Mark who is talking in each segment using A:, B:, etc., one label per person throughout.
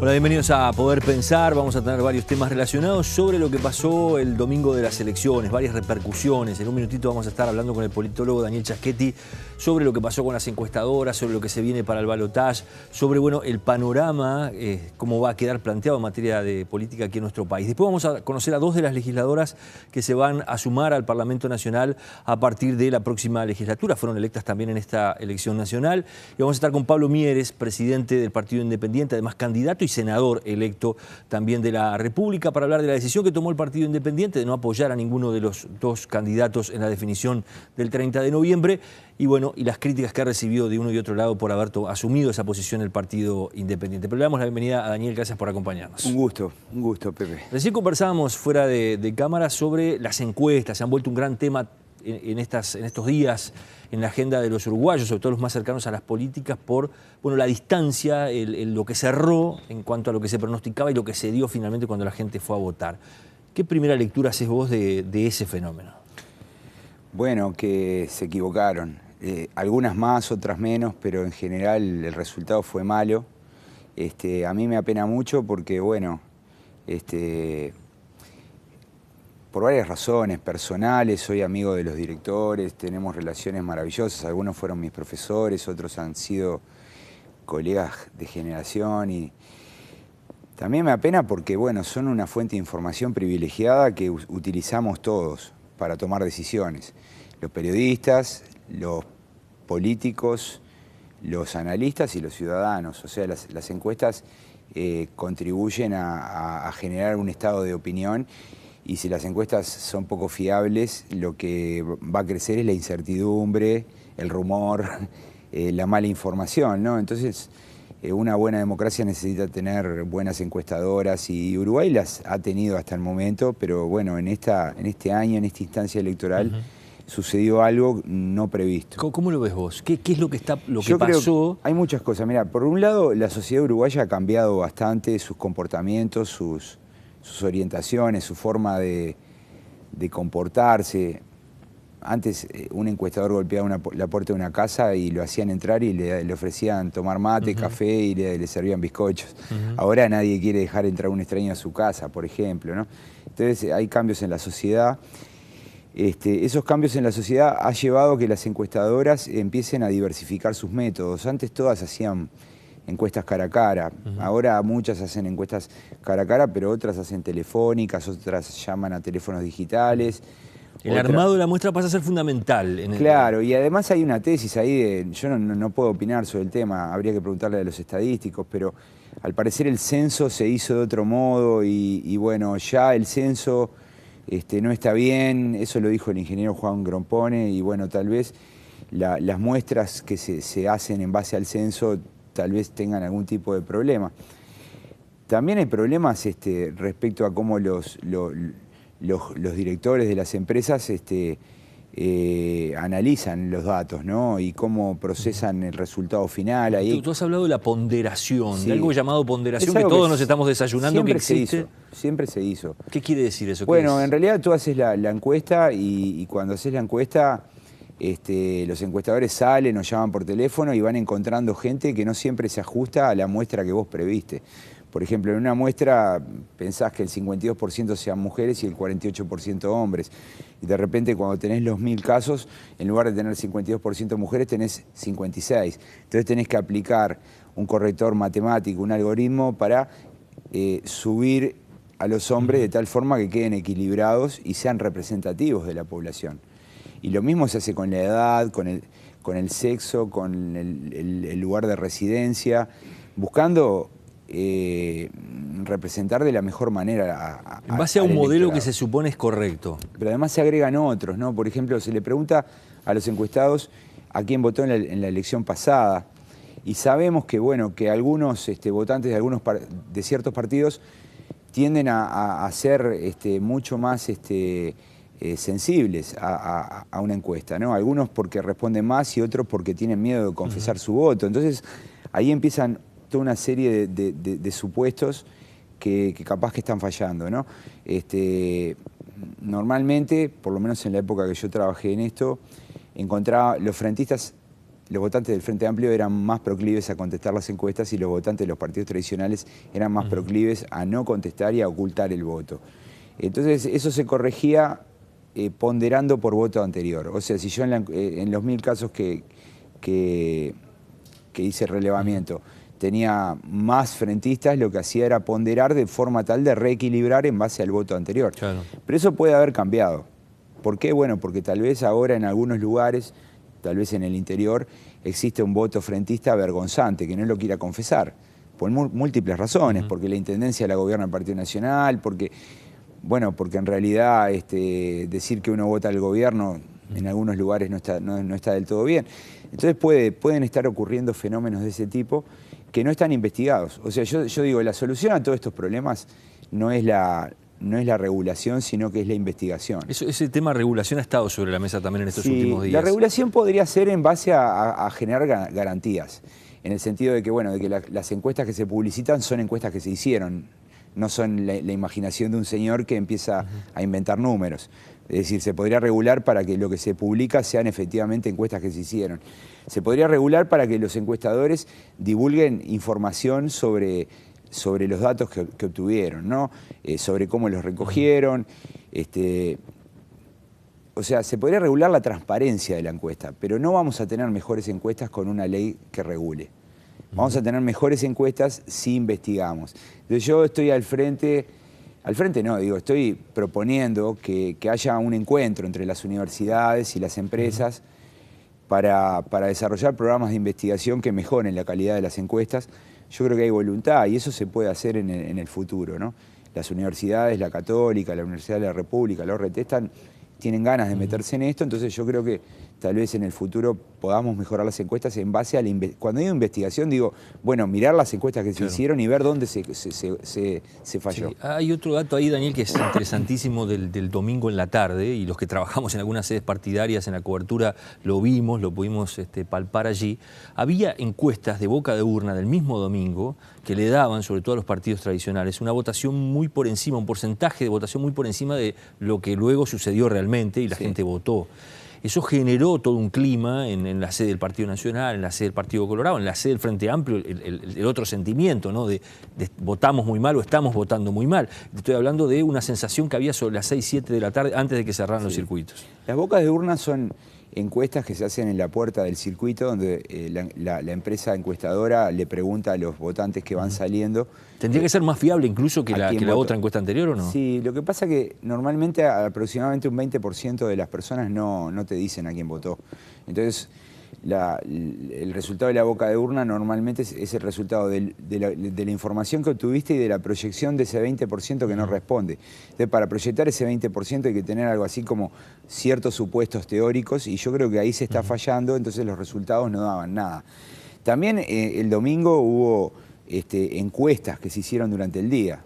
A: Hola, bienvenidos a Poder Pensar. Vamos a tener varios temas relacionados sobre lo que pasó el domingo de las elecciones, varias repercusiones. En un minutito vamos a estar hablando con el politólogo Daniel Chaschetti sobre lo que pasó con las encuestadoras, sobre lo que se viene para el balotaje, sobre el panorama, cómo va a quedar planteado en materia de política aquí en nuestro país. Después vamos a conocer a dos de las legisladoras que se van a sumar al Parlamento Nacional a partir de la próxima legislatura. Fueron electas también en esta elección nacional. Y vamos a estar con Pablo Mieres, presidente del Partido Independiente, además candidato y senador electo también de la República, para hablar de la decisión que tomó el Partido Independiente de no apoyar a ninguno de los dos candidatos en la definición del 30 de noviembre y las críticas que ha recibido de uno y otro lado por haber asumido esa posición el Partido Independiente. Pero le damos la bienvenida a Daniel, gracias por acompañarnos.
B: Un gusto, Pepe.
A: Recién conversábamos fuera de cámara sobre las encuestas, se han vuelto un gran tema en estos días en la agenda de los uruguayos, sobre todo los más cercanos a las políticas, por la distancia, lo que cerró en cuanto a lo que se pronosticaba y lo que se dio finalmente cuando la gente fue a votar. ¿Qué primera lectura haces vos de ese fenómeno?
B: Bueno, que se equivocaron. Algunas más, otras menos, pero en general el resultado fue malo. A mí me apena mucho porque, por varias razones personales, soy amigo de los directores, tenemos relaciones maravillosas, algunos fueron mis profesores, otros han sido colegas de generación y también me apena porque, son una fuente de información privilegiada que utilizamos todos para tomar decisiones. Los periodistas, los políticos, los analistas y los ciudadanos. O sea, las encuestas contribuyen a generar un estado de opinión. Y si las encuestas son poco fiables, lo que va a crecer es la incertidumbre, el rumor, la mala información, ¿no? Entonces, una buena democracia necesita tener buenas encuestadoras y Uruguay las ha tenido hasta el momento, pero en este año, en esta instancia electoral, sucedió algo no previsto.
A: ¿Cómo lo ves vos? ¿Qué es lo que
B: Yo
A: pasó?
B: Creo, hay muchas cosas. Mira, por un lado, la sociedad uruguaya ha cambiado bastante sus comportamientos, sus orientaciones, su forma de comportarse. Antes un encuestador golpeaba la puerta de una casa y lo hacían entrar y le ofrecían tomar mate, café y le servían bizcochos. Ahora nadie quiere dejar entrar a un extraño a su casa, por ejemplo, ¿no? Entonces hay cambios en la sociedad. Esos cambios en la sociedad ha llevado a que las encuestadoras empiecen a diversificar sus métodos. Antes todas hacían encuestas cara a cara. Ahora muchas hacen encuestas cara a cara, pero otras hacen telefónicas, otras llaman a teléfonos digitales.
A: El armado de la muestra pasa a ser fundamental.
B: Claro, y además hay una tesis ahí yo no puedo opinar sobre el tema, habría que preguntarle a los estadísticos, pero al parecer el censo se hizo de otro modo y ya el censo no está bien, eso lo dijo el ingeniero Juan Grompone, y tal vez las muestras que se hacen en base al censo tal vez tengan algún tipo de problema. También hay problemas respecto a cómo los directores de las empresas analizan los datos, ¿no? Y cómo procesan el resultado final.
A: Tú has hablado de la ponderación,
B: sí,
A: de algo llamado ponderación que todos nos estamos desayunando.
B: Siempre se hizo.
A: ¿Qué quiere decir eso?
B: En realidad tú haces la encuesta y cuando haces la encuesta los encuestadores salen o llaman por teléfono y van encontrando gente que no siempre se ajusta a la muestra que vos previste. Por ejemplo, en una muestra pensás que el 52% sean mujeres y el 48% hombres. Y de repente cuando tenés los 1000 casos, en lugar de tener 52% mujeres, tenés 56. Entonces tenés que aplicar un corrector matemático, un algoritmo para subir a los hombres de tal forma que queden equilibrados y sean representativos de la población. Y lo mismo se hace con la edad, con el sexo, con el lugar de residencia, buscando representar de la mejor manera
A: en base a un modelo que se supone es correcto.
B: Pero además se agregan otros, ¿no? Por ejemplo, se le pregunta a los encuestados a quién votó en la elección pasada y sabemos que, que algunos votantes de ciertos partidos tienden a ser mucho más sensibles a una encuesta, ¿no? Algunos porque responden más y otros porque tienen miedo de confesar su voto. Entonces, ahí empiezan toda una serie de supuestos que capaz que están fallando, ¿no? Normalmente, por lo menos en la época que yo trabajé en esto, los frentistas los votantes del Frente Amplio eran más proclives a contestar las encuestas y los votantes de los partidos tradicionales eran más proclives a no contestar y a ocultar el voto. Entonces eso se corregía ponderando por voto anterior. O sea, si yo en los 1000 casos que hice relevamiento tenía más frentistas, lo que hacía era ponderar de forma tal de reequilibrar en base al voto anterior.
A: Claro.
B: Pero eso puede haber cambiado. ¿Por qué? Bueno, porque tal vez ahora en algunos lugares, tal vez en el interior, existe un voto frentista vergonzante, que no lo quiera confesar, por múltiples razones, porque la intendencia la gobierna el Partido Nacional, porque en realidad decir que uno vota al gobierno en algunos lugares no está del todo bien. Entonces pueden estar ocurriendo fenómenos de ese tipo que no están investigados. O sea, yo digo, la solución a todos estos problemas no es la regulación, sino que es la investigación.
A: Ese tema de regulación ha estado sobre la mesa también en estos últimos días.
B: La regulación podría ser en base a generar garantías, en el sentido de que, las encuestas que se publicitan son encuestas que se hicieron, no son la imaginación de un señor que empieza a inventar números. Es decir, se podría regular para que lo que se publica sean efectivamente encuestas que se hicieron. Se podría regular para que los encuestadores divulguen información sobre los datos que obtuvieron, ¿no? Sobre cómo los recogieron. O sea, se podría regular la transparencia de la encuesta, pero no vamos a tener mejores encuestas con una ley que regule. Vamos a tener mejores encuestas si investigamos. Entonces yo estoy estoy proponiendo que haya un encuentro entre las universidades y las empresas para desarrollar programas de investigación que mejoren la calidad de las encuestas. Yo creo que hay voluntad y eso se puede hacer en el futuro, ¿no? Las universidades, la Católica, la Universidad de la República, la ORT, tienen ganas de meterse en esto, entonces yo creo que tal vez en el futuro podamos mejorar las encuestas en base a cuando digo investigación, digo, mirar las encuestas que se hicieron y ver dónde se falló.
A: Sí. Hay otro dato ahí, Daniel, que es interesantísimo del domingo en la tarde, y los que trabajamos en algunas sedes partidarias en la cobertura lo vimos, lo pudimos palpar allí. Había encuestas de boca de urna del mismo domingo que le daban, sobre todo a los partidos tradicionales, una votación muy por encima, un porcentaje de votación muy por encima de lo que luego sucedió realmente y la gente votó. Eso generó todo un clima en la sede del Partido Nacional, en la sede del Partido Colorado, en la sede del Frente Amplio, el otro sentimiento, ¿no? de votamos muy mal o estamos votando muy mal. Estoy hablando de una sensación que había sobre las 6, 7 de la tarde antes de que cerraran los circuitos.
B: Las bocas de urna son encuestas que se hacen en la puerta del circuito, donde la empresa encuestadora le pregunta a los votantes que van saliendo.
A: ¿Tendría que ser más fiable incluso que la otra encuesta anterior o no?
B: Sí, lo que pasa es que normalmente aproximadamente un 20% de las personas no te dicen a quién votó. Entonces, el resultado de la boca de urna normalmente es el resultado de la información que obtuviste y de la proyección de ese 20% que no responde. Entonces, para proyectar ese 20% hay que tener algo así como ciertos supuestos teóricos, y yo creo que ahí se está fallando, entonces los resultados no daban nada. También el domingo hubo encuestas que se hicieron durante el día,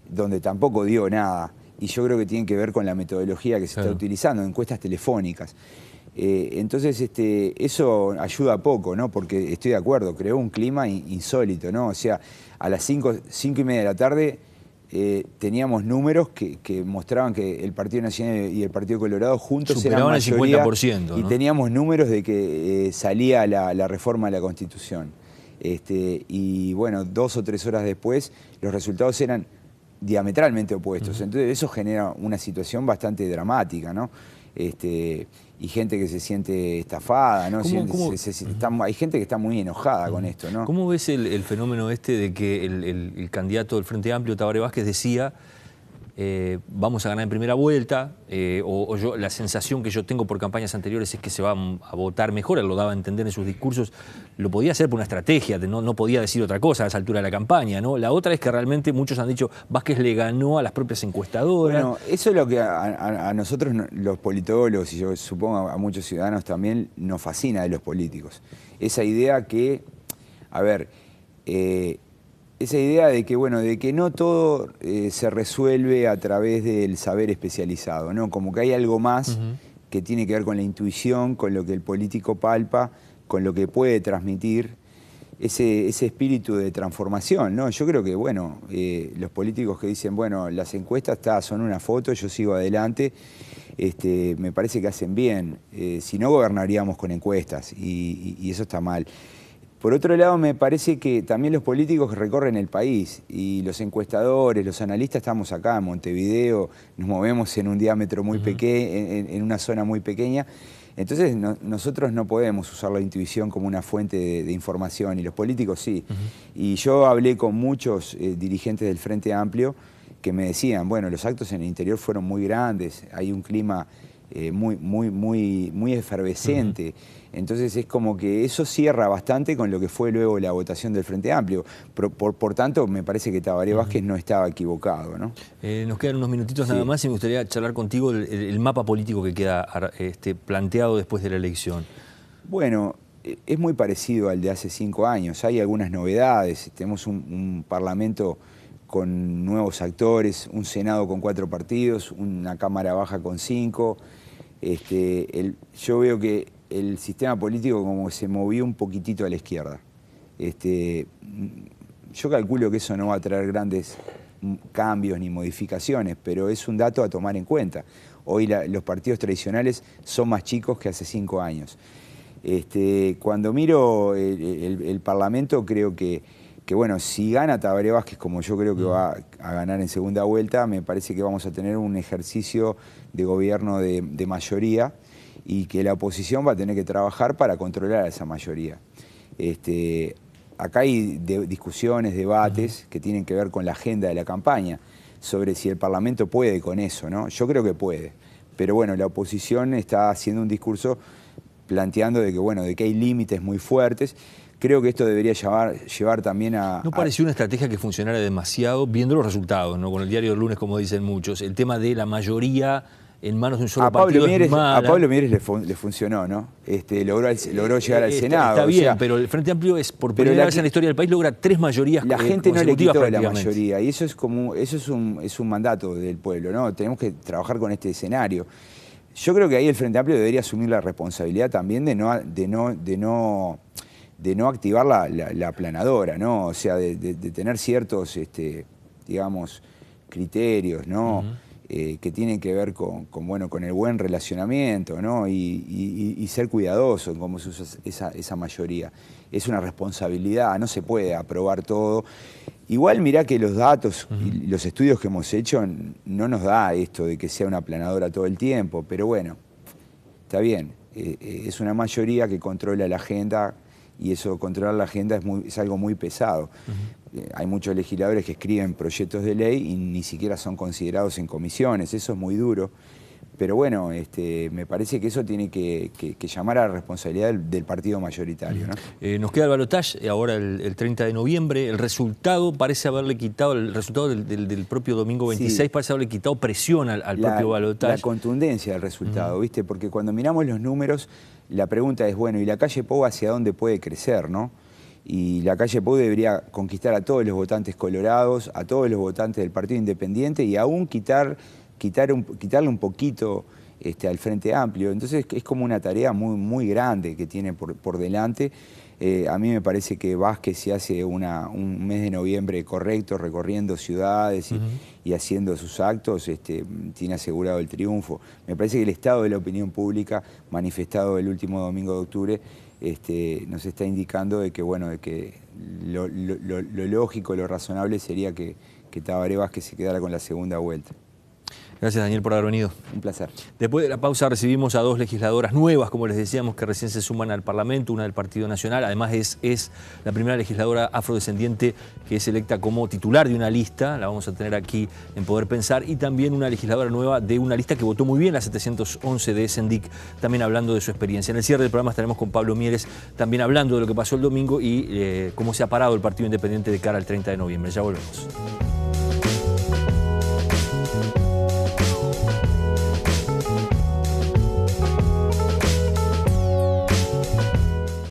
B: donde tampoco dio nada, y yo creo que tienen que ver con la metodología que se está utilizando, encuestas telefónicas. Entonces eso ayuda poco, ¿no? Porque estoy de acuerdo, creó un clima insólito, ¿no? O sea, a las 5:30 de la tarde teníamos números que mostraban que el Partido Nacional y el Partido Colorado juntos eran mayoría,
A: el 50%, ¿no?
B: Y teníamos números de que salía la reforma de la Constitución. Y bueno, 2 o 3 horas después los resultados eran diametralmente opuestos. Entonces eso genera una situación bastante dramática, ¿no? Y gente que se siente estafada, ¿no? Hay gente que está muy enojada con esto, ¿no?
A: ¿Cómo ves el fenómeno de que el candidato del Frente Amplio, Tabaré Vázquez, decía vamos a ganar en primera vuelta, la sensación que yo tengo por campañas anteriores es que se va a votar mejor? Él lo daba a entender en sus discursos, lo podía hacer por una estrategia, no podía decir otra cosa a esa altura de la campaña, ¿no? La otra es que realmente muchos han dicho Vázquez le ganó a las propias encuestadoras.
B: Bueno, eso es lo que a nosotros los politólogos, y yo supongo a muchos ciudadanos también, nos fascina de los políticos. Esa idea que, esa idea de que no todo se resuelve a través del saber especializado, ¿no? Como que hay algo más que tiene que ver con la intuición, con lo que el político palpa, con lo que puede transmitir, ese espíritu de transformación, ¿no? Yo creo que, los políticos que dicen, las encuestas son una foto, yo sigo adelante, me parece que hacen bien. Si no, gobernaríamos con encuestas y eso está mal. Por otro lado, me parece que también los políticos recorren el país y los encuestadores, los analistas estamos acá en Montevideo, nos movemos en un diámetro muy pequeño, en una zona muy pequeña. Entonces nosotros no podemos usar la intuición como una fuente de información y los políticos sí. Y yo hablé con muchos dirigentes del Frente Amplio que me decían, bueno, los actos en el interior fueron muy grandes, hay un clima muy efervescente. Entonces es como que eso cierra bastante con lo que fue luego la votación del Frente Amplio. Por tanto, me parece que Tabaré Vázquez no estaba equivocado, ¿no?
A: Nos quedan unos minutitos nada más y me gustaría charlar contigo el mapa político que queda planteado después de la elección.
B: Bueno, es muy parecido al de hace 5 años. Hay algunas novedades. Tenemos un Parlamento con nuevos actores, un Senado con 4 partidos, una Cámara Baja con 5. Yo veo que el sistema político como se movió un poquitito a la izquierda. Yo calculo que eso no va a traer grandes cambios ni modificaciones, pero es un dato a tomar en cuenta. Hoy los partidos tradicionales son más chicos que hace 5 años. Cuando miro el Parlamento, creo que bueno, si gana Tabaré Vázquez, como yo creo que va a ganar en segunda vuelta, me parece que vamos a tener un ejercicio de gobierno de mayoría y que la oposición va a tener que trabajar para controlar a esa mayoría. Acá hay discusiones, debates que tienen que ver con la agenda de la campaña, sobre si el Parlamento puede con eso, ¿no? Yo creo que puede, pero bueno, la oposición está haciendo un discurso planteando de que hay límites muy fuertes. Creo que esto debería llevar también a...
A: ¿No pareció una estrategia que funcionara demasiado, viendo los resultados, ¿no? Con el diario del lunes, como dicen muchos, el tema de la mayoría en manos de un solo partido es mala?
B: A Pablo Mieres le funcionó, ¿no? Logró llegar al Senado.
A: Está bien, pero el Frente Amplio por primera vez en la historia del país logra 3 mayorías
B: consecutivas. La gente no le quitó la mayoría y eso es un mandato del pueblo, ¿no? Tenemos que trabajar con este escenario. Yo creo que ahí el Frente Amplio debería asumir la responsabilidad también de no activar la aplanadora, ¿no? O sea, de tener ciertos, digamos, criterios, ¿no? Que tienen que ver con el buen relacionamiento, ¿no? Y ser cuidadoso en cómo se usa esa mayoría. Es una responsabilidad, no se puede aprobar todo. Igual mirá que los datos y los estudios que hemos hecho no nos da esto de que sea una aplanadora todo el tiempo, pero bueno, está bien. Es una mayoría que controla la agenda y eso, controlar la agenda es algo muy pesado. Hay muchos legisladores que escriben proyectos de ley y ni siquiera son considerados en comisiones, eso es muy duro. Pero bueno, me parece que eso tiene que llamar a la responsabilidad del partido mayoritario, ¿no?
A: Nos queda el balotaje ahora el 30 de noviembre. El resultado parece haberle quitado, el resultado del propio domingo 26 parece haberle quitado presión al propio balotaje.
B: La contundencia del resultado, ¿viste? Porque cuando miramos los números, la pregunta es, bueno, ¿y la calle Pou hacia dónde puede crecer, no? Y la calle Pou debería conquistar a todos los votantes colorados, a todos los votantes del Partido Independiente y aún quitarle un poquito al Frente Amplio. Entonces es como una tarea muy grande que tiene por delante. A mí me parece que Vázquez, si hace un mes de noviembre correcto, recorriendo ciudades y haciendo sus actos, tiene asegurado el triunfo. Me parece que el estado de la opinión pública, manifestado el último domingo de octubre, nos está indicando de que lo lógico, lo razonable sería que Tabaré Vázquez se quedara con la segunda vuelta.
A: Gracias, Daniel, por haber venido.
B: Un placer.
A: Después de la pausa recibimos a 2 legisladoras nuevas, como les decíamos, que recién se suman al Parlamento, una del Partido Nacional. Además es la primera legisladora afrodescendiente que es electa como titular de una lista, la vamos a tener aquí en Poder Pensar, y también una legisladora nueva de una lista que votó muy bien, la 711 de Sendic, también hablando de su experiencia. En el cierre del programa estaremos con Pablo Mieres, también hablando de lo que pasó el domingo y cómo se ha parado el Partido Independiente de cara al 30 de noviembre. Ya volvemos.